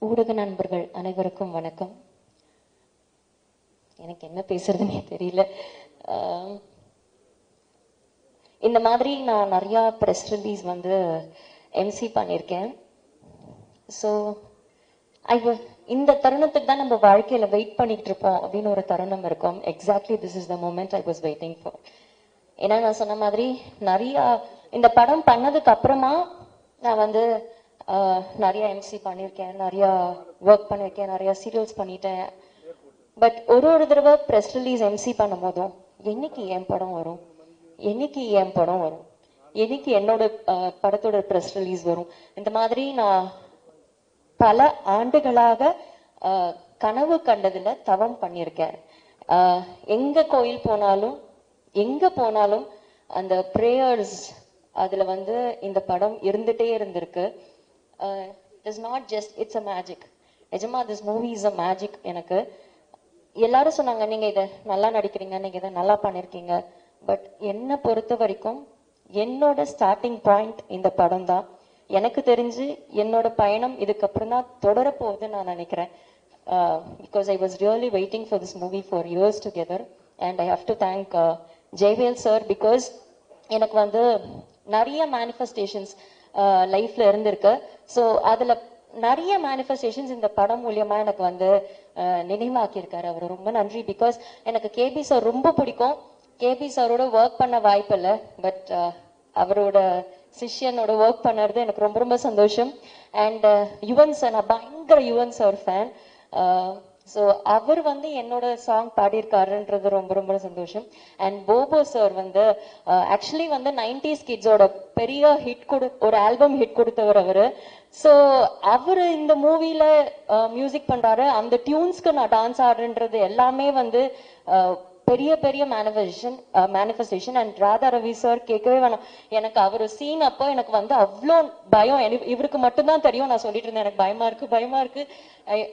ஊடக நண்பர்கள் அனைவருக்கும் வணக்கம். எனக்கு என்ன பேசுறதுன்னே தெரியல. இந்த மாதிரி நான் நிறைய ப்ரெஸ் ரிலீஸ் வந்து எம்சி பண்ணியிருக்கேன். ஸோ இந்த தருணத்துக்கு தான் நம்ம வாழ்க்கையில வெயிட் பண்ணிட்டு இருப்போம் அப்படின்னு ஒரு தருணம் இருக்கும். Exactly this is the moment I was waiting for. ஏன்னா நான் சொன்ன மாதிரி நிறைய இந்த படம் பண்ணதுக்கு அப்புறமா நான் வந்து நிறைய எம்சி பண்ணியிருக்கேன், நிறைய ஒர்க் பண்ணியிருக்கேன், நிறைய சீரியல்ஸ் பண்ணிட்டேன். பட் ஒரு தடவை ப்ரெஸ் ரிலீஸ் எம்சி பண்ணும் போதும் என்னைக்கு என் படம் வரும், என்னைக்கு என் படம் வரும், என்னைக்கு என்னோட படத்தோட ப்ரெஸ் ரிலீஸ் வரும், இந்த மாதிரி நான் பல ஆண்டுகளாக கனவு கண்டதுல தவம் பண்ணியிருக்கேன். எங்க கோயில் போனாலும் எங்க போனாலும் அந்த பிரேயர்ஸ் அதுல வந்து இந்த படம் இருந்துட்டே இருந்திருக்கு. It's not just it's a magic. நிஜமா this movie is a magic. எனக்கு எல்லாரும் சொன்னாங்க நீங்க இதை நல்லா நடிக்கிறீங்க, நீங்க இதை நல்லா பண்ணிருக்கீங்க. பட் என்னை பொறுத்த வரைக்கும் என்னோட ஸ்டார்டிங் பாயிண்ட் இந்த படம் தான். எனக்கு தெரிஞ்சு என்னோட பயணம் இதுக்கப்புறம் தான் தொடர போகுதுன்னு நான் நினைக்கிறேன். Because I was really waiting for this movie for years together. And I have to thank Jaivel sir. Because எனக்கு வந்து நிறைய மேனிஃபெஸ்டேஷன்ஸ் லைஃப்ல இருந்திருக்கு. ஸோ அதுல நிறைய மேனிஃபெஸ்டேஷன்ஸ் இந்த படம் மூலியமா எனக்கு வந்து நினைவாக்கியிருக்காரு. அவர் ரொம்ப நன்றி. பிகாஸ் எனக்கு கேபி சார் ரொம்ப பிடிக்கும். கேபி சாரோட ஒர்க் பண்ண வாய்ப்பு இல்லை. பட் அவரோட சிஷ்யனோட ஒர்க் பண்ணறது எனக்கு ரொம்ப ரொம்ப சந்தோஷம். அண்ட் யுவன் சார், நான் பயங்கர யுவன் சார் ஃபேன். ஸோ அவர் வந்து என்னோட சாங் பாடியிருக்காருன்றது ரொம்ப ரொம்ப சந்தோஷம். அண்ட் போபோ சார் வந்து ஆக்சுவலி வந்து 90s கிட்ஸோட பெரிய ஹிட் ஒரு ஆல்பம் ஹிட் கொடுத்தவர் அவரு. ஸோ அவரு இந்த மூவில மியூசிக் பண்றாரு. அந்த டியூன்ஸ்க்கு நான் டான்ஸ் ஆடுன்றது எல்லாமே வந்து பெரிய பெரிய manifestation. And Radha Ravi sir கேட்கவே வேணாம். எனக்கு அவர் சீன் அப்போ எனக்கு வந்து அவ்வளோ பயம். இவருக்கு மட்டும்தான் தெரியும். நான் சொல்லிட்டு இருந்தேன் எனக்கு பயமா இருக்கு.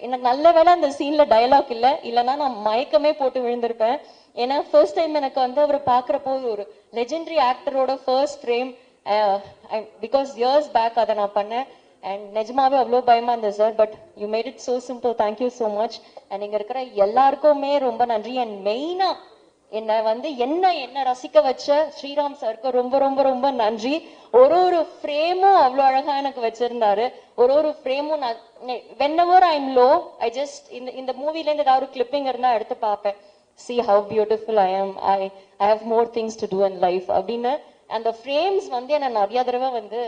எனக்கு நல்ல வேளை அந்த சீன்ல டயலாக் இல்லைன்னா நான் மயக்கமே போட்டு விழுந்திருப்பேன். ஏன்னா ஃபர்ஸ்ட் டைம் எனக்கு வந்து அவர் பாக்குறப்போ ஒரு லெஜெண்டரி ஆக்டரோட first frame. Because years back அதை நான் பண்ணேன். அண்ட் நிஜமாவே அவ்வளோ பயமா இருந்தது sir. But you made it so simple. Thank you so much. And இங்க இருக்கிற எல்லாருக்குமே ரொம்ப நன்றி. அண்ட் மெயினா என்ன ரசிக்க வச்ச ஸ்ரீராம் சாருக்கு ரொம்ப ரொம்ப ரொம்ப நன்றி. ஒரு ஃப்ரேமும் அவ்வளோ அழகா எனக்கு வச்சிருந்தாரு. ஒரு ஃப்ரேமும் நான் whenever I'm low, I just இந்த மூவில இருந்து ஏதாவது ஒரு கிளிப்பிங் இருந்தா எடுத்து பார்ப்பேன். See how beautiful I am. I have more things to do in life அப்படின்னு அந்த ஃப்ரேம்ஸ் வந்து என்ன நிறைய தடவை வந்து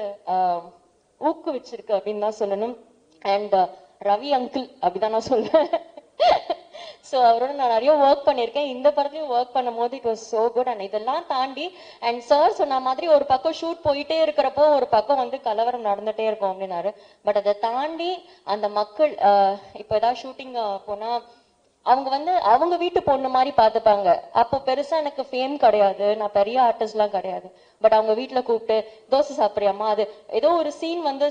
ஊக்குவிச்சிருக்கு அப்படின்னு தான் சொல்லணும். அண்ட் ரவி அங்கிள் அப்படிதான் நான் சொல்றேன். ஸோ அவரோட நான் நிறைய ஒர்க் பண்ணியிருக்கேன். இந்த படத்துலையும் ஒர்க் பண்ணும் போது it was so good. And இதெல்லாம் தாண்டி அண்ட் சார் சொன்ன மாதிரி ஒரு பக்கம் ஷூட் போயிட்டே இருக்கிறப்போ ஒரு பக்கம் வந்து கலவரம் நடந்துட்டே இருக்கும் அப்படின்னாரு. பட் அதை தாண்டி அந்த மக்கள் இப்போ ஏதாவது ஷூட்டிங் போனா அவங்க வந்து அவங்க வீட்டு பொண்ணு மாதிரி பார்த்துப்பாங்க. அப்போ பெருசா எனக்கு ஃபேம் கிடையாது, நான் பெரிய ஆர்டிஸ்ட் எல்லாம் கிடையாது. பட் அவங்க வீட்டுல கூப்பிட்டு தோசை சாப்பிட்றியாமா, அது ஏதோ ஒரு சீன் வந்து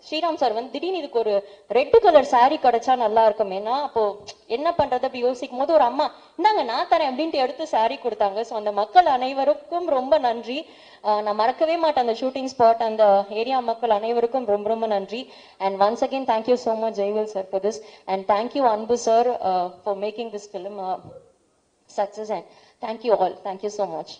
ஸ்ரீராம் சார் வந்து திடீர்னு இதுக்கு ஒரு ரெட் கலர் சாரி கிடைச்சா நல்லா இருக்கும். ஏன்னா அப்போ என்ன பண்றது அப்படி யோசிக்கும் போது ஒரு அம்மா இந்தாங்க நான் தரேன் அப்படின்ட்டு எடுத்து சாரி கொடுத்தாங்க. ஸோ அந்த மக்கள் அனைவருக்கும் ரொம்ப நன்றி. நான் மறக்கவே மாட்டேன் அந்த ஷூட்டிங் ஸ்பாட், அந்த ஏரியா மக்கள் அனைவருக்கும் ரொம்ப ரொம்ப நன்றி. And once again thank you so much Jaivel sir for this. And thank you Anbu sir for making this film success. And thank you all. Thank you so much.